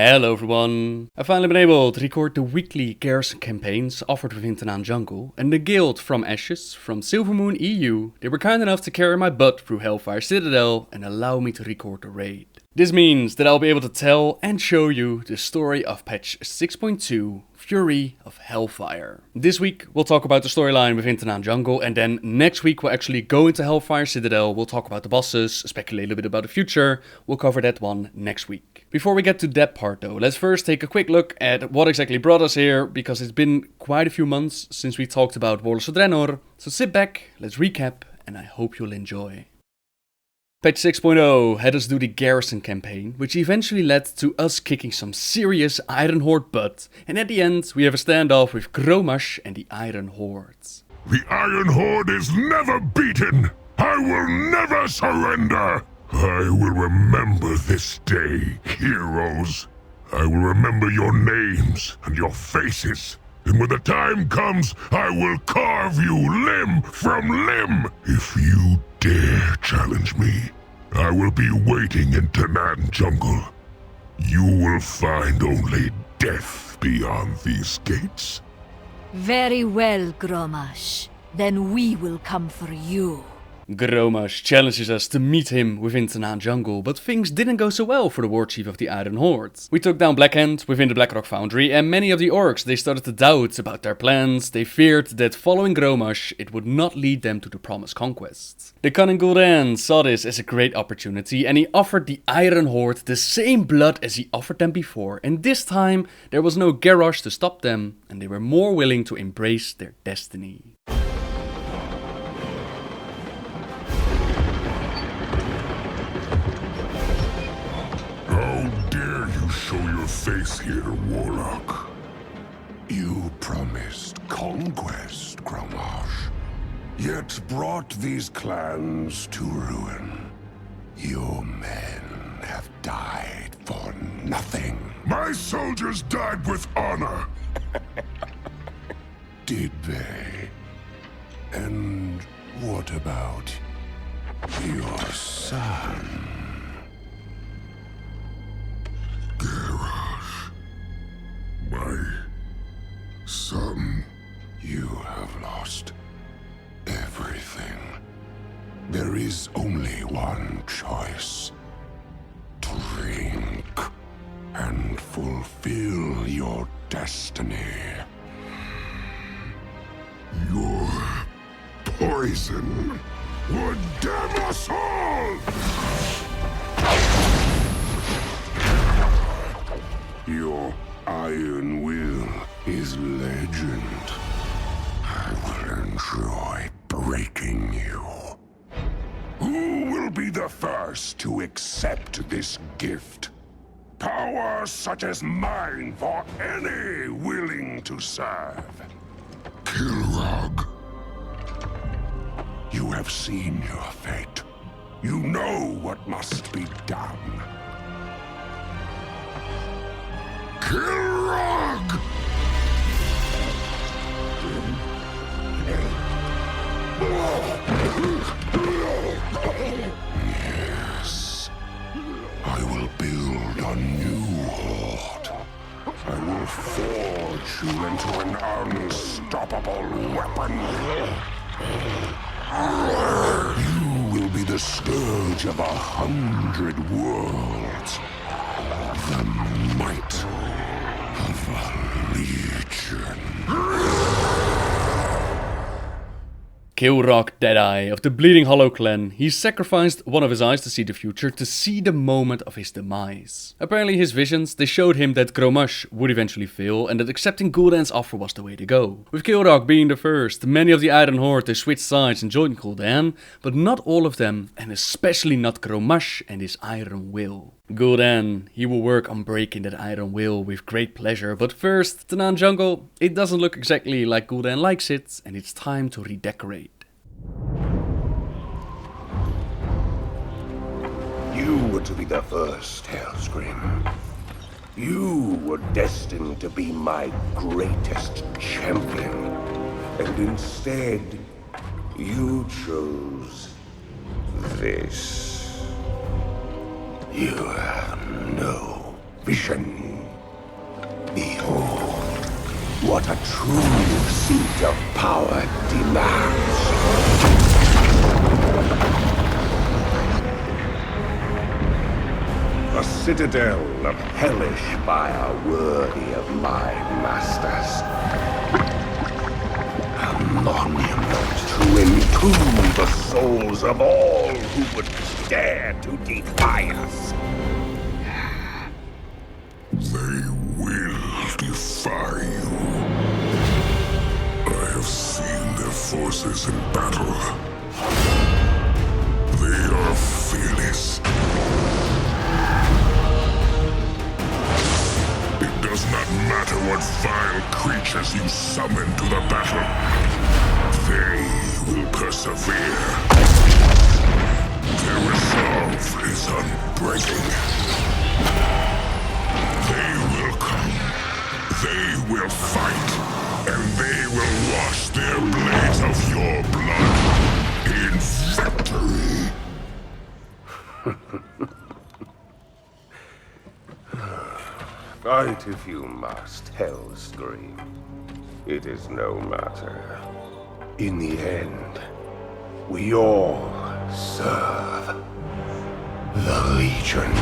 Hello everyone! I've finally been able to record the weekly garrison campaigns offered within Tanaan Jungle, and the guild from Ashes, from Silvermoon EU, they were kind enough to carry my butt through Hellfire Citadel and allow me to record the raid. This means that I'll be able to tell and show you the story of patch 6.2, Fury of Hellfire. This week we'll talk about the storyline within Tanaan Jungle, and then next week we'll actually go into Hellfire Citadel, we'll talk about the bosses, speculate a little bit about the future, we'll cover that one next week. Before we get to that part though, let's first take a quick look at what exactly brought us here, because it's been quite a few months since we talked about Warlords of Draenor, so sit back, let's recap, and I hope you'll enjoy. Patch 6.0 had us do the garrison campaign, which eventually led to us kicking some serious Iron Horde butt, and at the end we have a standoff with Gromash and the Iron Horde. The Iron Horde is never beaten! I will never surrender! I will remember this day, heroes. I will remember your names and your faces, and when the time comes, I will carve you limb from limb. If you dare challenge me, I will be waiting in Tanaan Jungle. You will find only death beyond these gates. Very well, Gromash. Then we will come for you. Gromash challenges us to meet him within Tanaan Jungle, but things didn't go so well for the war chief of the Iron Horde. We took down Blackhand within the Blackrock Foundry, and many of the orcs, they started to doubt about their plans. They feared that following Gromash, it would not lead them to the promised conquest. The cunning Gul'dan saw this as a great opportunity, and he offered the Iron Horde the same blood as he offered them before, and this time there was no Garrosh to stop them, and they were more willing to embrace their destiny. Show your face here, Warlock. You promised conquest, Gromash, yet brought these clans to ruin. Your men have died for nothing. My soldiers died with honor. Did they? And what about your son? Garrosh, my son. You have lost everything. There is only one choice. Drink and fulfill your destiny. Your poison would damn us all! Your iron will is legend. I will enjoy breaking you. Who will be the first to accept this gift? Power such as mine for any willing to serve. Kilrog. You have seen your fate. You know what must be done. Kilrog! Yes. I will build a new horde. I will forge you into an unstoppable weapon. You will be the scourge of 100 worlds. The might of a legion. Kilrog Deadeye of the Bleeding Hollow clan, he sacrificed one of his eyes to see the future, to see the moment of his demise. Apparently his visions, they showed him that Gromash would eventually fail, and that accepting Gul'dan's offer was the way to go. With Kilrog being the first, many of the Iron Horde they switched sides and joined Gul'dan, but not all of them, and especially not Gromash and his Iron Will. Gul'dan, he will work on breaking that Iron Will with great pleasure, but first, Tanaan Jungle, it doesn't look exactly like Gul'dan likes it, and it's time to redecorate. You were to be the first, Hellscream. You were destined to be my greatest champion, and instead, you chose this. You have no vision. Behold, what a true seat of power demands. A citadel of hellish fire worthy of my masters. A monument to entomb the souls of all who would dare to defy us. They will defy you. I have seen their forces in battle. They are fearless. It does not matter what vile creatures you summon to the battle. They will persevere. Their resolve is unbreaking. They will come. They will fight. And they will wash their blades of your blood in victory. Fight if you must, Hellscream. It is no matter. In the end, we all serve the Legion.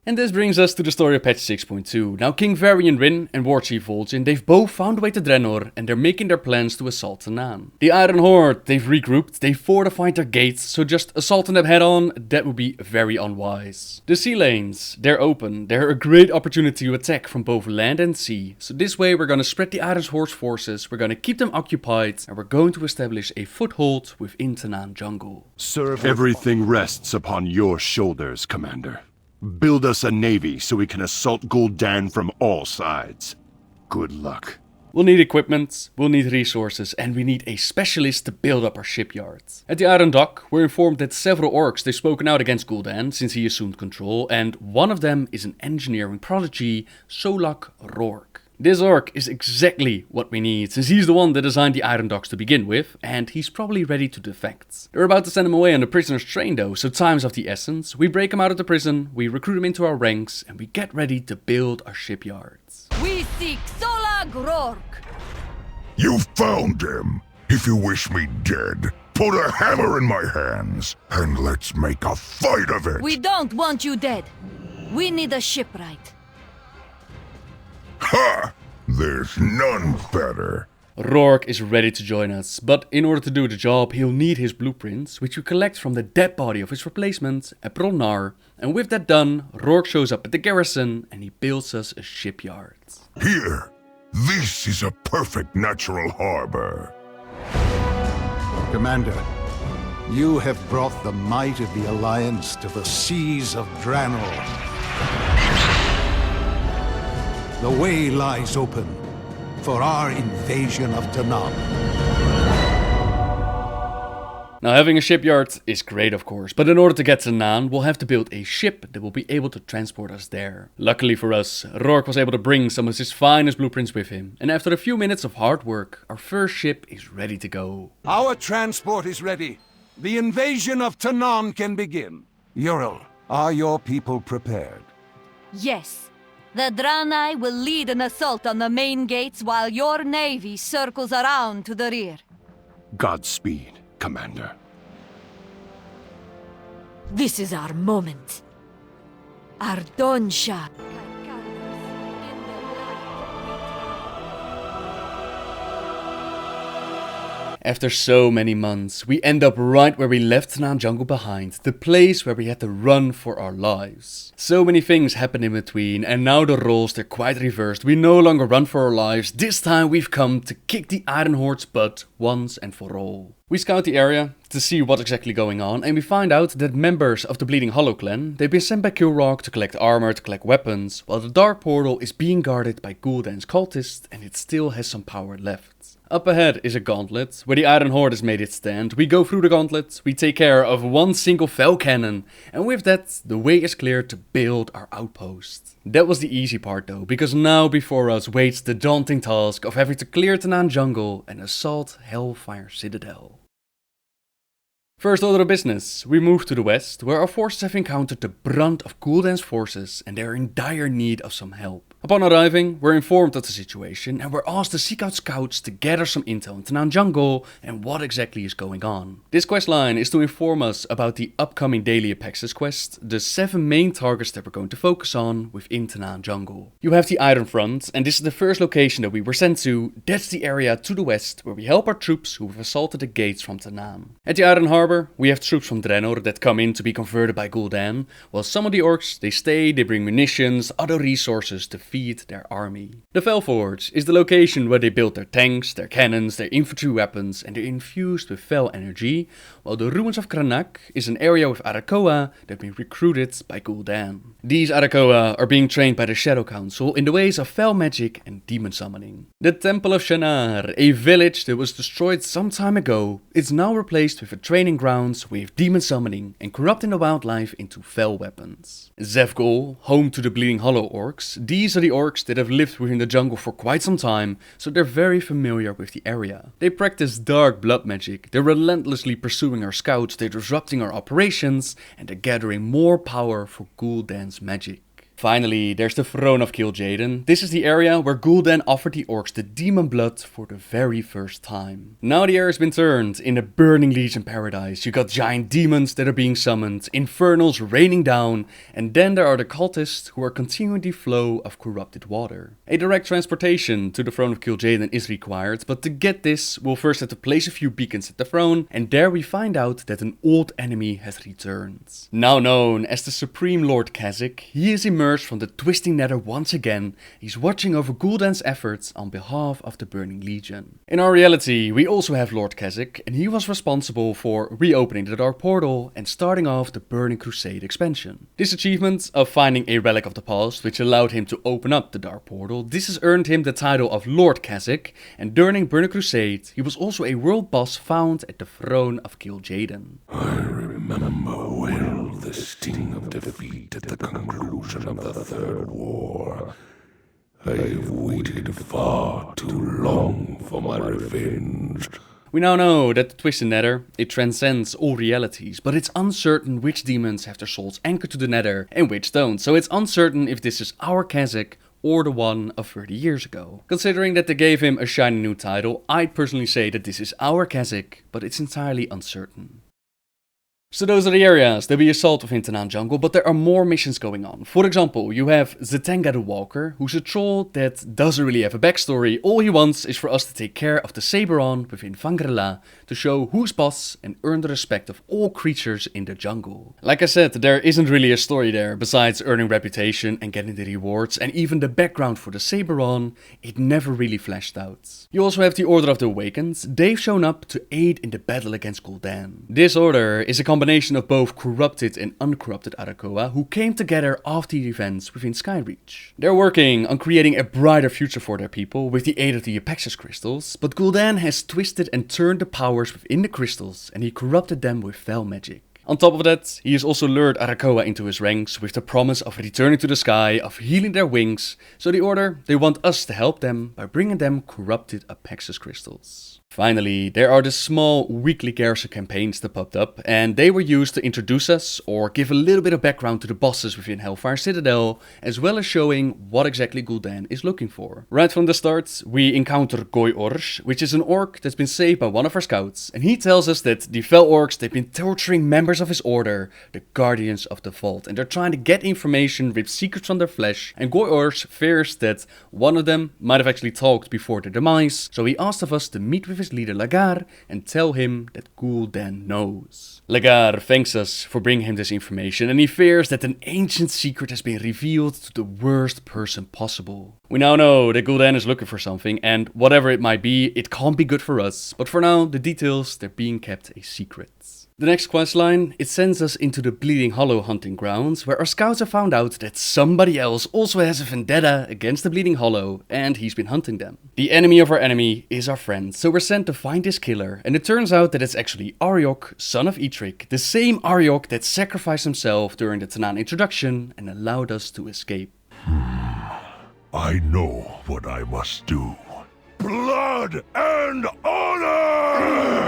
And this brings us to the story of patch 6.2. Now King Varian Rin and War Chief Vol'jin, they've both found a way to Draenor and they're making their plans to assault Tanaan. The Iron Horde, they've regrouped, they've fortified their gates, so just assaulting them head on, that would be very unwise. The sea lanes, they're open, they're a great opportunity to attack from both land and sea. So this way we're gonna spread the Iron Horde's forces, we're gonna keep them occupied, and we're going to establish a foothold within Tanaan jungle. Everything rests upon your shoulders, Commander. Build us a navy so we can assault Gul'dan from all sides. Good luck. We'll need equipment, we'll need resources, and we need a specialist to build up our shipyard. At the Iron Dock, we're informed that several orcs they've spoken out against Gul'dan since he assumed control, and one of them is an engineering prodigy, Solak Rourke. This orc is exactly what we need, since he's the one that designed the Iron Docks to begin with, and he's probably ready to defect. They're about to send him away on the prisoner's train though, so time's of the essence. We break him out of the prison, we recruit him into our ranks, and we get ready to build our shipyards. We seek Solak Rourke. You found him. If you wish me dead, put a hammer in my hands, and let's make a fight of it. We don't want you dead. We need a shipwright. Ha! There's none better. Rourke is ready to join us, but in order to do the job, he'll need his blueprints, which we collect from the dead body of his replacement, Eprolnar. And with that done, Rourke shows up at the garrison and he builds us a shipyard. Here, this is a perfect natural harbor. Commander, you have brought the might of the Alliance to the seas of Draenor. The way lies open for our invasion of Tanaan. Now having a shipyard is great of course, but in order to get to Tanaan, we'll have to build a ship that will be able to transport us there. Luckily for us, Rourke was able to bring some of his finest blueprints with him, and after a few minutes of hard work, our first ship is ready to go. Our transport is ready. The invasion of Tanaan can begin. Ural, are your people prepared? Yes. The Draenei will lead an assault on the main gates while your navy circles around to the rear. Godspeed, Commander. This is our moment. Ardonsha. After so many months, we end up right where we left Tanaan jungle behind, the place where we had to run for our lives. So many things happened in between, and now the roles they're quite reversed. We no longer run for our lives, this time we've come to kick the Iron Horde's butt once and for all. We scout the area to see what's exactly going on, and we find out that members of the Bleeding Hollow clan, they've been sent by Kilrock to collect armor, to collect weapons, while the Dark Portal is being guarded by Gul'dan's cultists and it still has some power left. Up ahead is a gauntlet, where the Iron Horde has made its stand. We go through the gauntlet, we take care of one single fell cannon, and with that, the way is clear to build our outpost. That was the easy part though, because now before us waits the daunting task of having to clear Tanaan jungle and assault Hellfire Citadel. First order of business, we move to the west, where our forces have encountered the brunt of Gul'dan's forces and they are in dire need of some help. Upon arriving, we're informed of the situation and we're asked to seek out scouts to gather some intel on Tanaan jungle and what exactly is going on. This questline is to inform us about the upcoming daily Apexis quest, the 7 main targets that we're going to focus on within Tanaan jungle. You have the Iron Front, and this is the first location that we were sent to. That's the area to the west where we help our troops who have assaulted the gates from Tanaan. At the Iron Harbor, we have troops from Draenor that come in to be converted by Gul'dan, while some of the orcs, they stay, they bring munitions, other resources to feed their army. The Felforge is the location where they build their tanks, their cannons, their infantry weapons, and they're infused with Fel energy, while the Ruins of Kranak is an area with Arakoa that have been recruited by Gul'dan. These Arakoa are being trained by the Shadow Council in the ways of Fel magic and demon summoning. The Temple of Shannara, a village that was destroyed some time ago, is now replaced with a training grounds with demon summoning and corrupting the wildlife into Fel weapons. Zevgol, home to the Bleeding Hollow orcs, these are the orcs that have lived within the jungle for quite some time, so they're very familiar with the area. They practice dark blood magic, they're relentlessly pursuing our scouts, they're disrupting our operations, and they're gathering more power for Gul'dan's magic. Finally, there's the Throne of Gul'dan. This is the area where Gul'dan offered the orcs the demon blood for the very first time. Now the air has been turned. In a burning legion paradise, you got giant demons that are being summoned, infernals raining down, and then there are the cultists who are continuing the flow of corrupted water. A direct transportation to the Throne of Gul'dan is required, but to get this, we'll first have to place a few beacons at the throne, and there we find out that an old enemy has returned. Now known as the Supreme Lord Kha'Zix, he is emerged from the twisting nether once again. He's watching over Gul'dan's efforts on behalf of the Burning Legion. In our reality, we also have Lord Kha'Zix, and he was responsible for reopening the Dark Portal and starting off the Burning Crusade expansion. This achievement of finding a relic of the past, which allowed him to open up the Dark Portal, this has earned him the title of Lord Kha'Zix, and during Burning Crusade, he was also a world boss found at the Throne of Gul'dan. I remember well the sting of defeat at the conclusion of the Third War. I have waited far too long for my revenge. We now know that the Twisted Nether, it transcends all realities, but it's uncertain which demons have their souls anchored to the Nether and which don't, so it's uncertain if this is our Kha'Zix or the one of 30 years ago. Considering that they gave him a shiny new title, I'd personally say that this is our Kha'Zix, but it's entirely uncertain. So those are the areas that we assault within Tanaan jungle, but there are more missions going on. For example, you have Zetenga the Walker, who's a troll that doesn't really have a backstory. All he wants is for us to take care of the Saberon within Vangrela to show who's boss and earn the respect of all creatures in the jungle. Like I said, there isn't really a story there, besides earning reputation and getting the rewards, and even the background for the Saberon, it never really fleshed out. You also have the Order of the Awakened. They've shown up to aid in the battle against Gul'dan. This order is a combination of both corrupted and uncorrupted Arakoa who came together after the events within Skyreach. They're working on creating a brighter future for their people with the aid of the Apexis crystals, but Gul'dan has twisted and turned the powers within the crystals and he corrupted them with Fel magic. On top of that, he has also lured Arakoa into his ranks with the promise of returning to the sky, of healing their wings, so the Order, they want us to help them by bringing them corrupted Apexis crystals. Finally, there are the small weekly garrison campaigns that popped up, and they were used to introduce us or give a little bit of background to the bosses within Hellfire Citadel, as well as showing what exactly Gul'dan is looking for. Right from the start, we encounter Go'orsh, which is an orc that's been saved by one of our scouts, and he tells us that the Fel orcs, they've been torturing members of his order, the Guardians of the Vault, and they're trying to get information, rip secrets from their flesh, and Go'orsh fears that one of them might have actually talked before their demise, so he asked of us to meet with his leader Lagar and tell him that Gul'dan knows. Lagar thanks us for bringing him this information, and he fears that an ancient secret has been revealed to the worst person possible. We now know that Gul'dan is looking for something, and whatever it might be, it can't be good for us, but for now, the details, they're being kept a secret. The next questline, it sends us into the Bleeding Hollow hunting grounds, where our scouts have found out that somebody else also has a vendetta against the Bleeding Hollow, and he's been hunting them. The enemy of our enemy is our friend, so we're sent to find this killer, and it turns out that it's actually Ariok, son of Eitric, the same Ariok that sacrificed himself during the Tanaan introduction and allowed us to escape. I know what I must do. Blood and honor!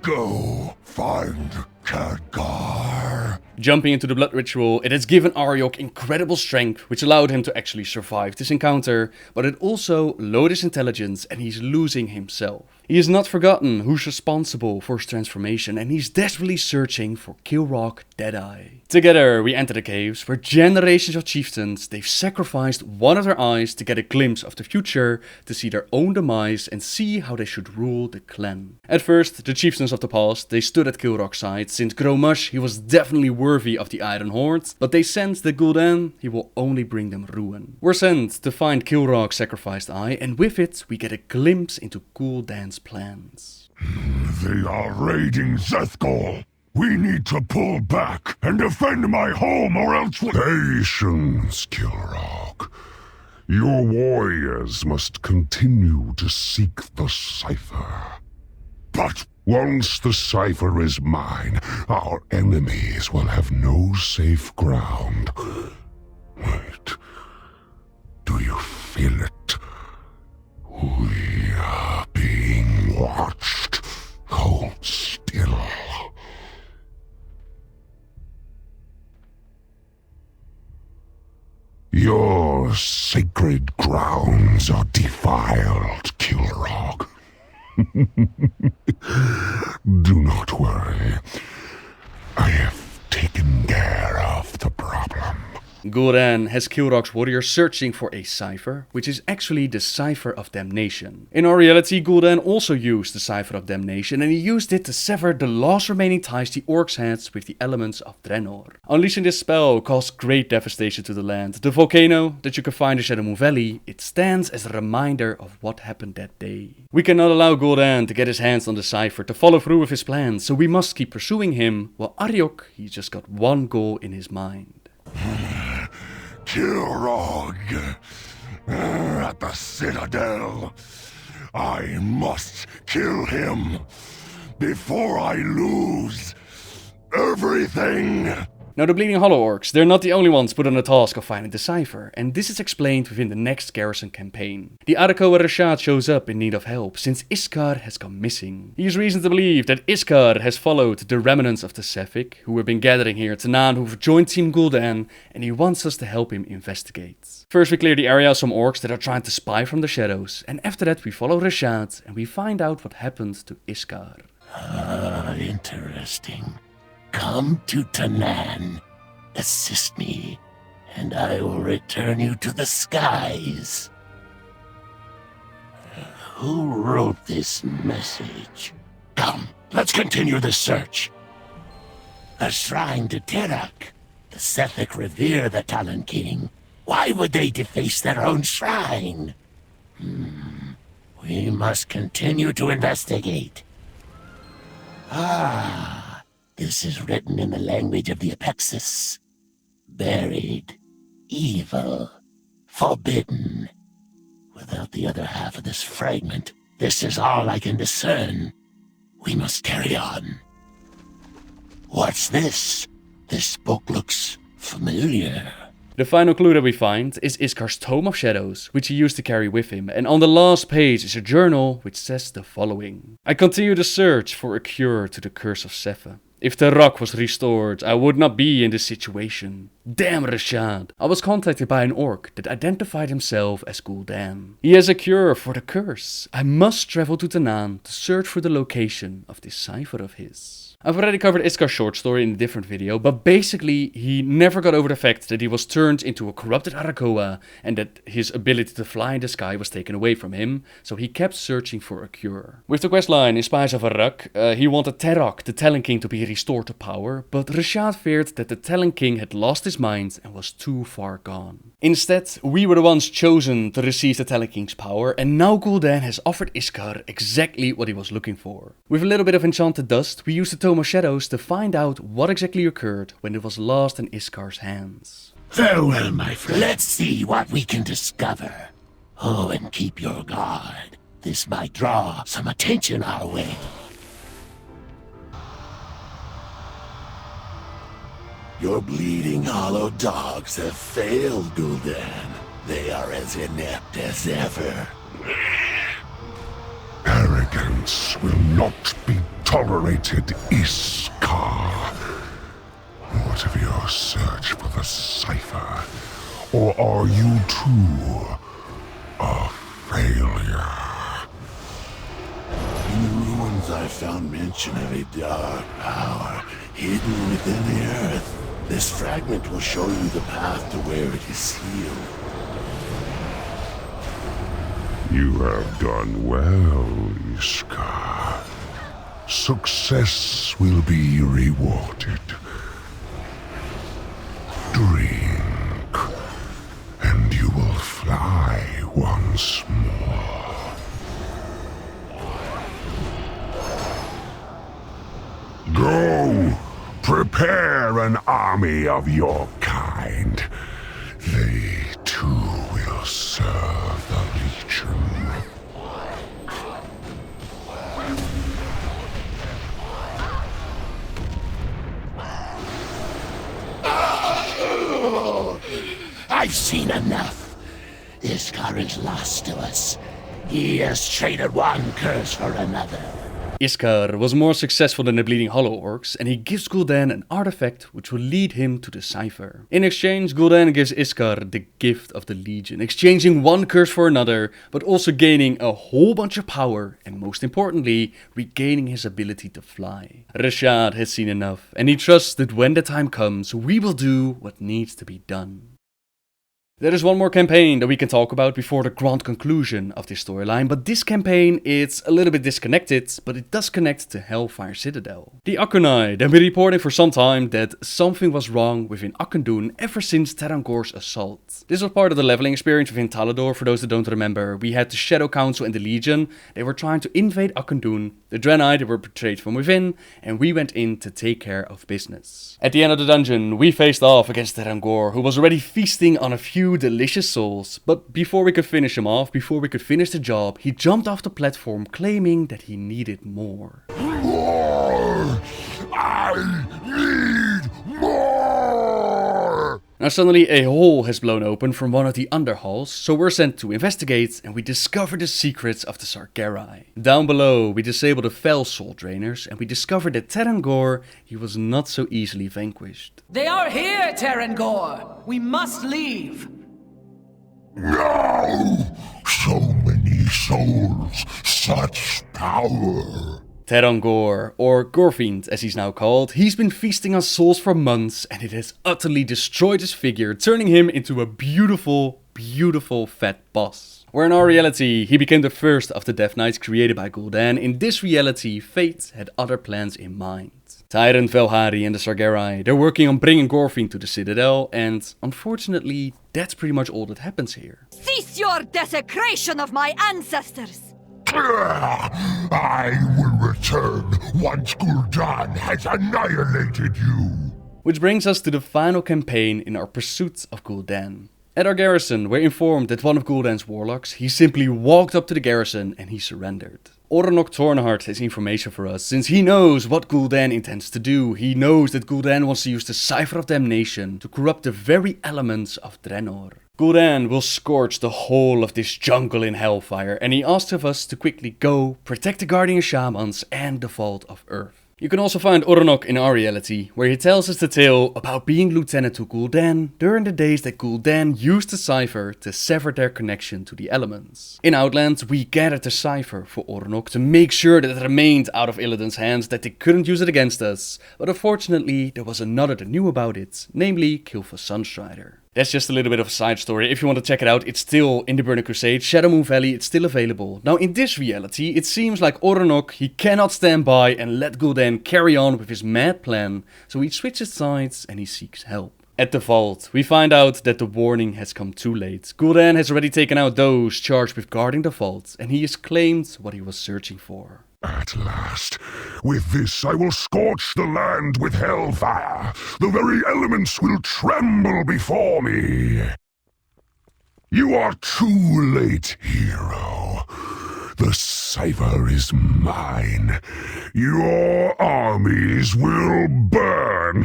Go find Khadgar. Jumping into the blood ritual, it has given Ariok incredible strength, which allowed him to actually survive this encounter, but it also lowered his intelligence and he's losing himself. He has not forgotten who's responsible for his transformation and he's desperately searching for Kilrock Deadeye. Together we enter the caves where generations of chieftains, they've sacrificed one of their eyes to get a glimpse of the future, to see their own demise and see how they should rule the clan. At first, the chieftains of the past, they stood at Kilrock's side since Gromush, he was definitely worthy of the Iron Horde, but they sensed that Gul'dan, he will only bring them ruin. We're sent to find Kilrock's sacrificed eye and with it we get a glimpse into Gul'dan's plans. They are raiding Zethgol. We need to pull back and defend my home or else Patience, Kilrock. Your warriors must continue to seek the Cipher. But once the Cipher is mine, our enemies will have no safe ground. Wait. Do you feel it? We are being watched. Hold still. Your sacred grounds are defiled, Kilrock. Do not worry. I have taken care of the problem. Gul'dan has Kilrock's warriors searching for a Cipher, which is actually the Cipher of Damnation. In our reality, Gul'dan also used the Cipher of Damnation and he used it to sever the last remaining ties the orcs had with the elements of Draenor. Unleashing this spell caused great devastation to the land. The volcano that you can find in Shadowmoon Valley, it stands as a reminder of what happened that day. We cannot allow Gul'dan to get his hands on the Cipher to follow through with his plans, so we must keep pursuing him, while Ariok, he's just got one goal in his mind. Kilrog, at the Citadel. I must kill him before I lose everything. Now the Bleeding Hollow orcs, they're not the only ones put on the task of finding the Cipher, and this is explained within the next garrison campaign. The Arakoa Rashad shows up in need of help, since Iskar has gone missing. He has reason to believe that Iskar has followed the remnants of the Sephic, who have been gathering here at Tanaan, who've joined Team Gul'dan, and he wants us to help him investigate. First we clear the area of some orcs that are trying to spy from the shadows, and after that we follow Rashad, and we find out what happened to Iskar. Interesting. Come to Tanaan, assist me, and I will return you to the skies. Who wrote this message? Come, let's continue the search. A shrine to Terak. The Sephic revere the Talon King. Why would they deface their own shrine? We must continue to investigate. This is written in the language of the Apexis. Buried, evil, forbidden. Without the other half of this fragment, this is all I can discern. We must carry on. What's this? This book looks familiar. The final clue that we find is Iskar's Tome of Shadows, which he used to carry with him, and on the last page is a journal which says the following. I continue the search for a cure to the curse of Cipher. If the rock was restored, I would not be in this situation. Damn Rashad. I was contacted by an orc that identified himself as Gul'dan. He has a cure for the curse. I must travel to Tanaan to search for the location of this cipher of his. I've already covered Iskar's short story in a different video, but basically he never got over the fact that he was turned into a corrupted Arakoa and that his ability to fly in the sky was taken away from him, so he kept searching for a cure. With the questline in Spies of Arak, he wanted Terak, the Talon King, to be restored to power, but Rashad feared that the Talon King had lost his mind and was too far gone. Instead, we were the ones chosen to receive the Talon King's power, and now Gul'dan has offered Iskar exactly what he was looking for. With a little bit of enchanted dust, we used the Tome of Shadows to find out what exactly occurred when it was lost in Iskar's hands. Farewell, my friend. Let's see what we can discover. Oh, and keep your guard. This might draw some attention our way. Your bleeding hollow dogs have failed, Gul'dan. They are as inept as ever. Arrogance will not be tolerated, Iskar. What of your search for the Cipher? Or are you too a failure? In the ruins I found mention of a dark power hidden within the earth. This fragment will show you the path to where it is sealed. You have done well, Iskar. Success will be rewarded. Drink, and you will fly once more. Go! Prepare an army of your kind. They too will serve the Legion. I've seen enough. Iskar is lost to us. He has traded one curse for another. Iskar was more successful than the Bleeding Hollow orcs, and he gives Gul'dan an artifact which will lead him to the Cipher. In exchange, Gul'dan gives Iskar the gift of the Legion, exchanging one curse for another, but also gaining a whole bunch of power, and most importantly, regaining his ability to fly. Rashad has seen enough, and he trusts that when the time comes, we will do what needs to be done. There is one more campaign that we can talk about before the grand conclusion of this storyline, but this campaign is a little bit disconnected, but it does connect to Hellfire Citadel. The Akunai, they've been reporting for some time that something was wrong within Akun'dun ever since Teron'gor's assault. This was part of the leveling experience within Talador. For those that don't remember, we had the Shadow Council and the Legion. They were trying to invade Akun'dun, the Draenor, they were betrayed from within, and we went in to take care of business. At the end of the dungeon, we faced off against Teron'gor, who was already feasting on a few delicious souls, but before we could finish him off, before we could finish the job, he jumped off the platform claiming that he needed more. More! I need more! Now suddenly a hole has blown open from one of the underhalls, so we're sent to investigate and we discover the secrets of the Sargerai. Down below we disable the fell soul drainers and we discover that Teron'gor, he was not so easily vanquished. They are here, Teron'gor! We must leave! No! So many souls, such power! Teron'gor, or Gorfind as he's now called, he's been feasting on souls for months and it has utterly destroyed his figure, turning him into a beautiful, beautiful fat boss. Where in our reality, he became the first of the Death Knights created by Gul'dan, in this reality, Fate had other plans in mind. Tyrant Velhari and the Sargerai, they're working on bringing Gorfind to the Citadel, and unfortunately, that's pretty much all that happens here. Cease your desecration of my ancestors! I will return once Gul'dan has annihilated you. Which brings us to the final campaign in our pursuit of Gul'dan. At our garrison, we're informed that one of Gul'dan's warlocks, he simply walked up to the garrison and he surrendered. Oronok Tornhart has information for us, since he knows what Gul'dan intends to do. He knows that Gul'dan wants to use the Cipher of Damnation to corrupt the very elements of Draenor. Gul'dan will scorch the whole of this jungle in Hellfire, and he asks of us to quickly go, protect the Guardian Shamans and the Vault of Earth. You can also find Oronok in our reality, where he tells us the tale about being lieutenant to Gul'dan during the days that Gul'dan used the Cipher to sever their connection to the elements. In Outland, we gathered the Cipher for Oronok to make sure that it remained out of Illidan's hands, that they couldn't use it against us, but unfortunately there was another that knew about it, namely Kilfa Sunstrider. That's just a little bit of a side story. If you want to check it out, it's still in the Burning Crusade, Shadow Moon Valley, it's still available. Now in this reality, it seems like Oronok, he cannot stand by and let Gul'dan carry on with his mad plan, so he switches sides and he seeks help. At the vault, we find out that the warning has come too late. Gul'dan has already taken out those charged with guarding the vault, and he has claimed what he was searching for. At last, with this I will scorch the land with hellfire. The very elements will tremble before me. You are too late, hero. The Cipher is mine. Your armies will burn.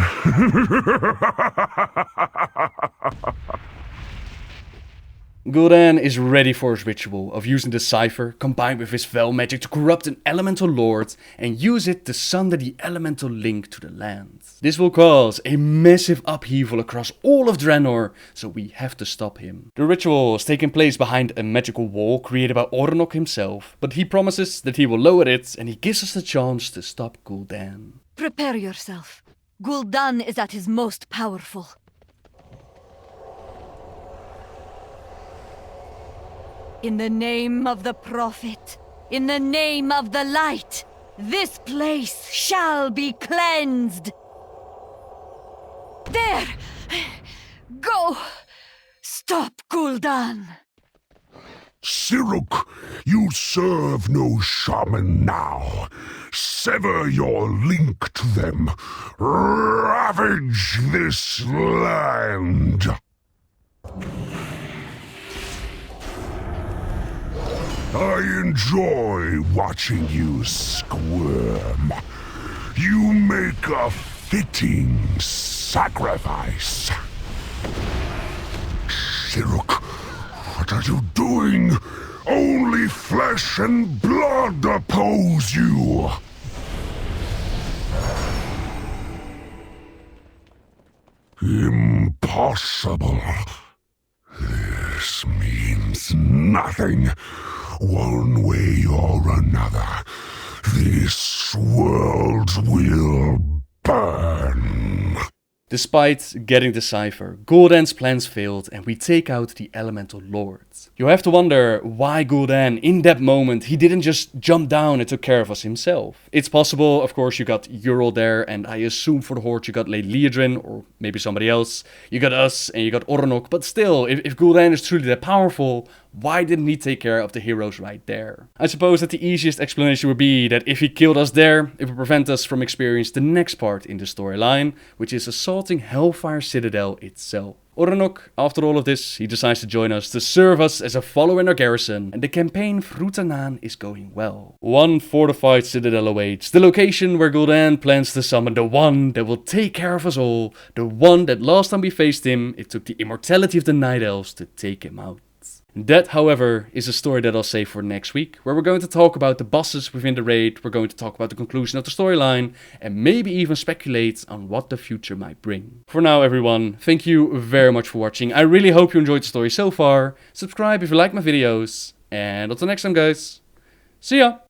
Gul'dan is ready for his ritual of using the Cipher combined with his fell magic to corrupt an elemental lord and use it to sunder the elemental link to the land. This will cause a massive upheaval across all of Draenor, so we have to stop him. The ritual is taking place behind a magical wall created by Ornok himself, but he promises that he will lower it and he gives us the chance to stop Gul'dan. Prepare yourself. Gul'dan is at his most powerful. In the name of the Prophet, in the name of the Light, this place shall be cleansed. There! Go! Stop Gul'dan! Siruk, you serve no shaman now. Sever your link to them. Ravage this land. I enjoy watching you squirm. You make a fitting sacrifice. Siruk, what are you doing? Only flesh and blood oppose you. Impossible. This means nothing. One way or another, this world will burn. Despite getting the Cipher, Gul'dan's plans failed and we take out the Elemental Lords. You have to wonder why Gul'dan, in that moment, he didn't just jump down and took care of us himself. It's possible, of course, you got Ural there, and I assume for the Horde you got Lady Liadrin, or maybe somebody else. You got us, and you got Ornok, but still, if Gul'dan is truly that powerful, why didn't he take care of the heroes right there? I suppose that the easiest explanation would be that if he killed us there, it would prevent us from experiencing the next part in the storyline, which is assaulting Hellfire Citadel itself. Ornok, after all of this, he decides to join us to serve us as a follower in our garrison, and the campaign through Tanaan is going well. One fortified citadel awaits, the location where Gul'dan plans to summon the one that will take care of us all, the one that last time we faced him, it took the immortality of the Night Elves to take him out. That, however, is a story that I'll save for next week, where we're going to talk about the bosses within the raid, we're going to talk about the conclusion of the storyline, and maybe even speculate on what the future might bring. For now, everyone, thank you very much for watching. I really hope you enjoyed the story so far. Subscribe if you like my videos, and until next time, guys. See ya!